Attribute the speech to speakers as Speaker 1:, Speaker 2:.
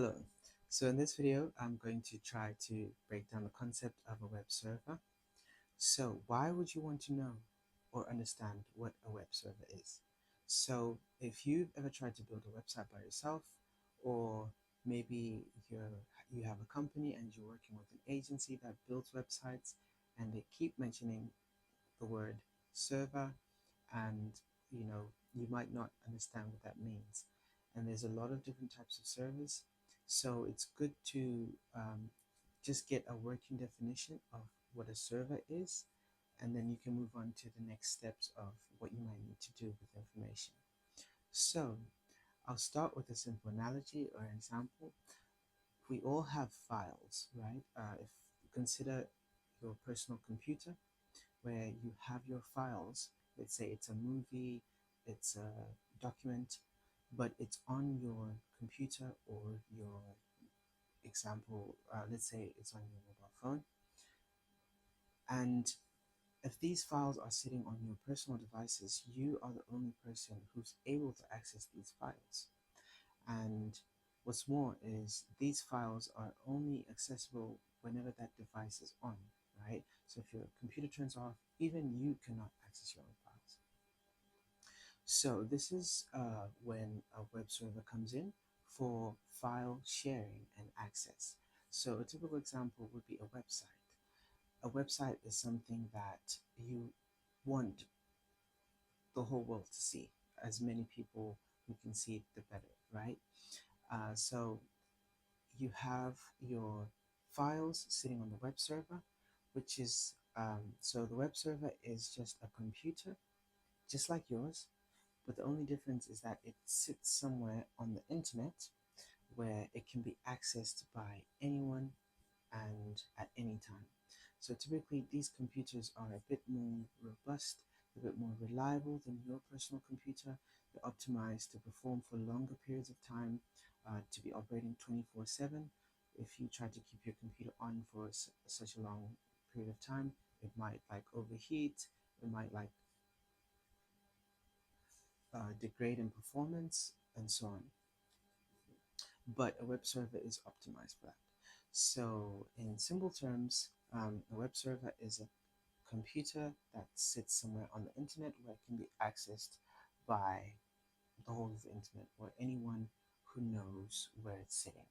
Speaker 1: Hello. So in this video, I'm going to try to break down the concept of a web server. So why would you want to know or understand what a web server is? So if you've ever tried to build a website by yourself, or maybe you have a company and you're working with an agency that builds websites and they keep mentioning the word server, and you might not understand what that means, and there's a lot of different types of servers, so it's good to just get a working definition of what a server is, and then you can move on to the next steps of what you might need to do with information. So I'll start with a simple analogy or an example. We all have files, right? If you consider your personal computer, where you have your files. Let's say it's a movie, it's a document, but it's on your computer or your example, let's say it's on your mobile phone. And if these files are sitting on your personal devices, you are the only person who's able to access these files. And what's more is these files are only accessible whenever that device is on, right? So if your computer turns off, even you cannot access your own files. So this is when a web server comes in for file sharing and access. So a typical example would be a website. A website is something that you want the whole world to see. As many people who can see it, the better, right? So you have your files sitting on the web server, which is so the web server is just a computer, just like yours, but the only difference is that it sits somewhere on the internet where it can be accessed by anyone and at any time. So typically these computers are a bit more robust, a bit more reliable than your personal computer. They're optimized to perform for longer periods of time, to be operating 24/7. If you try to keep your computer on for such a long period of time, it might like overheat, it might like degrade in performance, and so on. But a web server is optimized for that. So in simple terms, a web server is a computer that sits somewhere on the internet where it can be accessed by the whole of the internet or anyone who knows where it's sitting.